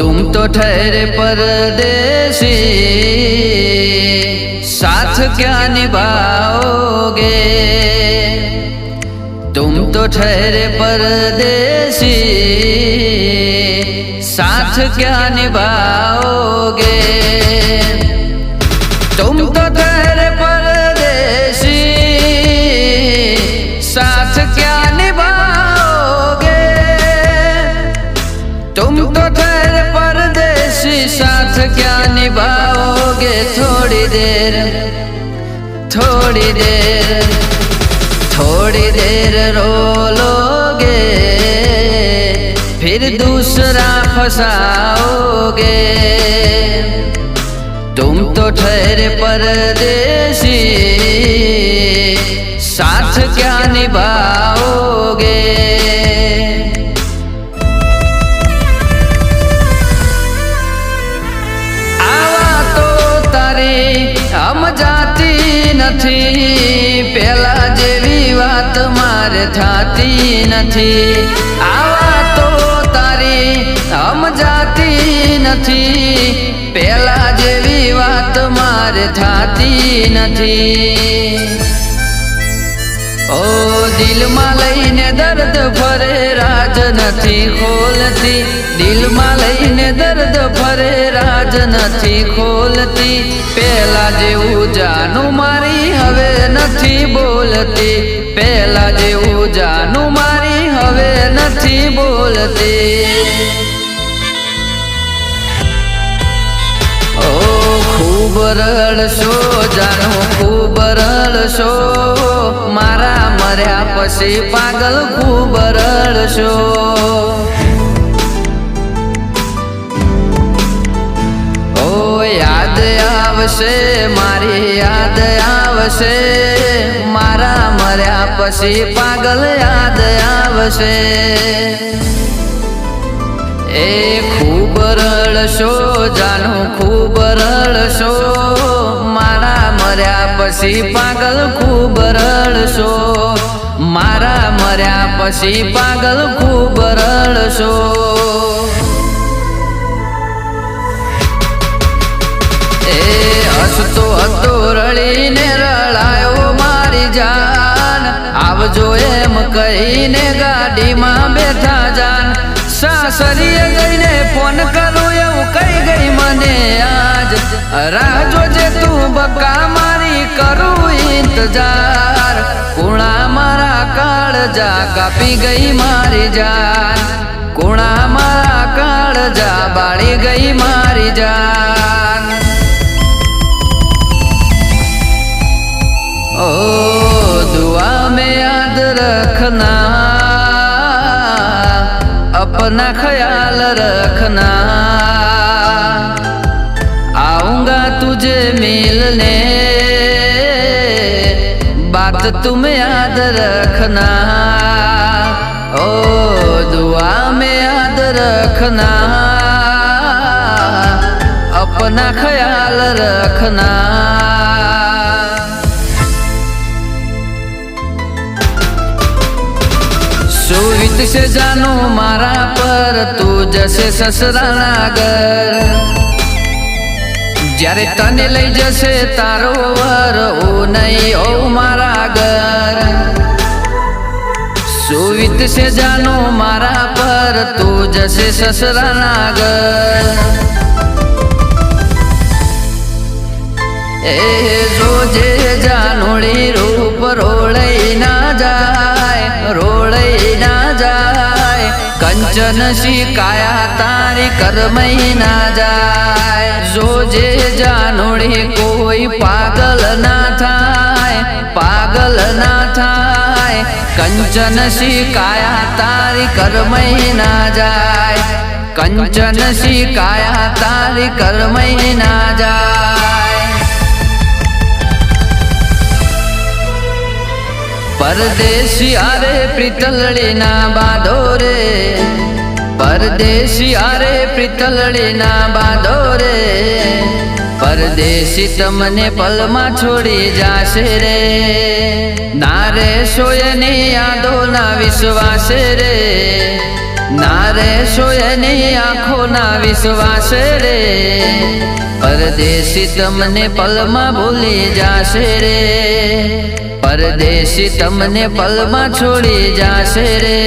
तुम तो ठहरे परदेसी, साथ क्या निभाओगे। तुम तो ठहरे परदेसी, साथ क्या निभाओगे। तुम तो ठहरे परदेसी, साथ क्या निभाओगे। तुम तो ठहरे परदेसी, साथ क्या निभाओगे। थोड़ी देर थोड़ी देर थोड़ी देर रो लोगे, फिर दूसरा फंसाओगे। तुम तो ठहरे परदेसी, साथ क्या निभाओगे। आवा तो तारी हम जाती नथी, पेला जेवी वात मारे थाती नथी। आवा तो तारी हम जाती नथी, पेला जेवी वात मारे थाती नथी। ओ दिल में लईने दर्द फरे राज नथी खोलती, दिल में लईने दर्द फरे राज नथी खोलती। पेला जेवू जानू मारी हवे नथी बोलती, पेला जेवू जानू मारी हवे नथी बोलती। खूब रड़शो जानू खूब रड़शो, मारा मर्या पछी पागल खूब रड़शो। ओ याद आवशे मारी याद आवशे, मारा मर्या पछी पागल याद आवशे। ए खूब रड़शो जानू खूब रड़शो, मारा मर्या पछी पागल खूब रड़शो। मारा मर्या पछी पागल खूब रड़शो। ए हसतो हतो रड़ीने रड़ायो मारी जान, आवजो एम कहीने गाड़ी में बैठा जान। सासरीए गईने फोन करूं एवं कही गई मने आज, राह जोजे तू बका मारी करूं इंतजार। कुणा मारा काळजा कापी गई मारी जान, कुणा मारा काळजा बाળી गई मारी जान। ओ दुआ में याद रखना, अपना ख्याल रखना। आऊंगा तुझे मिलने, बात तुम याद रखना। ओ दुआ में याद रखना, अपना ख्याल रखना। सुवित से जानू मारा पर तू जसे ससराना घर, ज्यारे तने लई जसे तारो वर ओ नहीं ओ मारा घर। सुवित से जानू मारा पर तू जसे ससराना घर। ए जोजे जानूड़ी रूप रोड़ई ना जाए, रोड़ई ना जाए। कंचन सी काया तारी करमई ना जाए। जोजे जानूड़ी कोई पागल ना थाय, पागल ना थाय। कंचन सी काया तारी करमई ना जाए, कंचन सी काया तारी करमई ना जाए। परदेसिया रे प्रीतलड़ी ना बांधो रे, परदेसिया रे प्रीतलड़ी ना बांधो रे। परदेसी तमने पल में छोड़ी जाशे रे, ना रे सोयनी यादो ना विश्वास रे। ના રહેશો એની આંખોના વિશ્વાસે રે, પરદેશી તમને પલમાં ભૂલી જાશે રે, પરદેશી તમને પલમાં છોડી જાશે રે.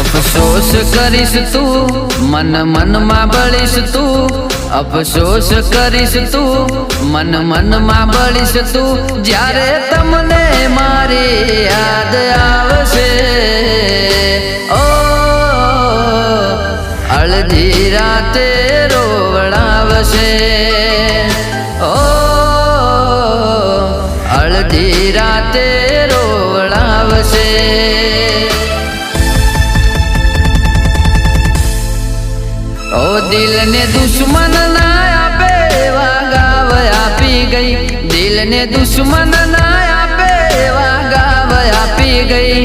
અફસોસ કરીશ તું મન મનમાં બળીશ તું, અફસોસ કરીશ તું મન મનમાં બળીશ તું, જ્યારે તમને મારી યાદ આવશે. ઓ અડધી રાતે રોવડાવશે, ઓ અડધી રાતે રોવડાવશે. ઓ દિલને દુશ્મન ના આપે એવા ગાવ આપી ગઈ, દિલને દુશ્મન ના આપે એવા ગાવ આપી ગઈ,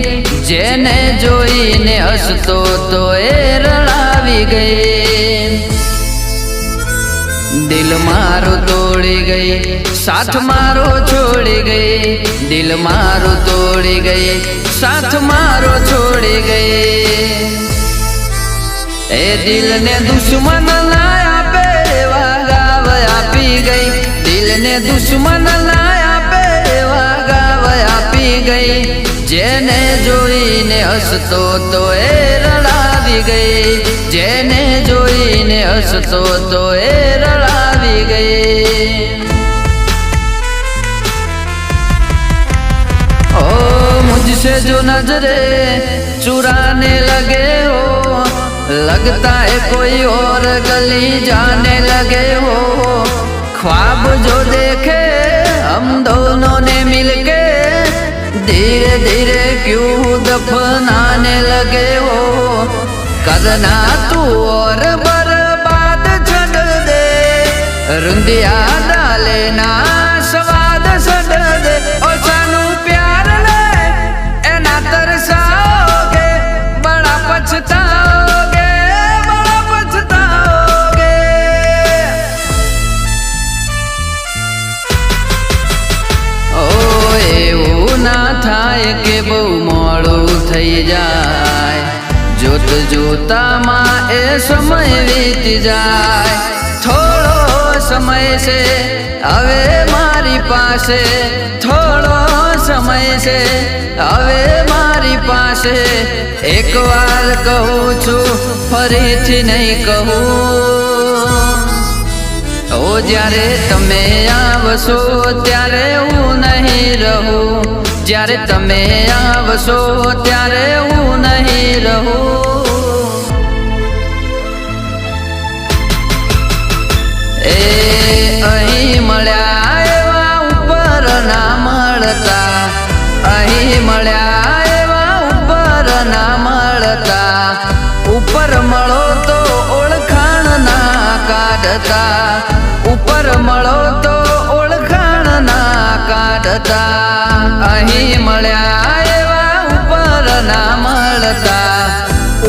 જેને જોઈને હસતો તો એ રડાવી ગઈ. દિલ મારું તોડી ગઈ, સાથ મારો છોડી ગઈ, દિલ મારું તોડી ગઈ, સાથ મારો છોડી ગઈ. એ દિલને દુશ્મન ના આપે એવા ગાવ આપી ગઈ, દિલને દુશ્મન ના આપે એવા ગાવ આપી ગઈ, જેને જોઈને હસતો તો એ રડાવી ગઈ, જેને જોઈને હસતો તો એ રડાવી ગઈ. ओ मुझसे जो नजरे चुराने लगे हो, लगता है कोई और गली जाने लगे हो, ख्वाब जो देखे हम दोनों ने मिलके धीरे धीरे क्यों दफनाने लगे हो, करना तू और बर्बाद छड़ दे, रुंदिया डाले ना स्वाद सड़ दे. ओ सानू प्यार ने एना तरसाओगे, बड़ा पछताओगे, बड़ा पछताओगे. ओ એવું ના થાય કે બહુ મોડું થઈ જાય, જોત જોતામાં એ સમય વીતી જાય. થોડો સમય છે હવે મારી પાસે, થોડો સમય છે હવે મારી પાસે, એક વાર કહું છું ફરીથી નહીં કહું. ઓ જ્યારે તમે આવશો ત્યારે હું નહીં રહું, જ્યારે તમે આવશો ત્યારે હું નહીં રહું. એ અહીં મળ્યા એવા ઉપર ના મળતા, અહીં મળ્યા એવા ઉપર ના મળતા, ઉપર મળો તો ઓળખાણ ના કાઢતા, ઉપર મળો તો ઓળખાણ ના કાઢતા. અહીં મળ્યા એવા ઉપર ના મળતા,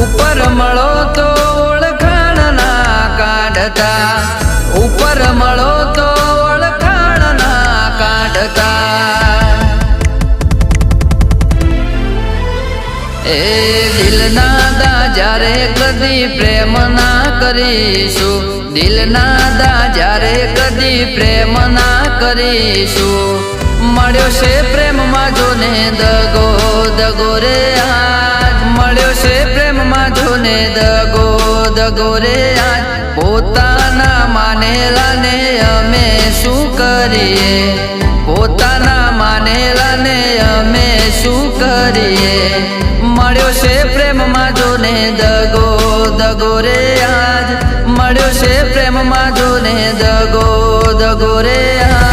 ઉપર મળો તો ઓળખાણ ના કાઢતા, ઉપર મળો તો ઓળખાણ ના કાઢતા. એ દિલના દા જ્યારે કદી પ્રેમ ના કરીશું, દિલના દા જ્યારે કદી પ્રેમ ના કરીશું, મળ્યો છે પ્રેમમાં જોને દગો દગો રે આજ, મળ્યો છે પ્રેમમાં જોને દગો દગો રે આજ. પોતાના માનેલાને અમે શું કરીએ, પોતાના માનેલાને અમે શું કરીએ, મળ્યો છે પ્રેમમાં જોને દગો દગો રે આજ, મળ્યો છે પ્રેમમાં જોને દગો દગો રે આજ.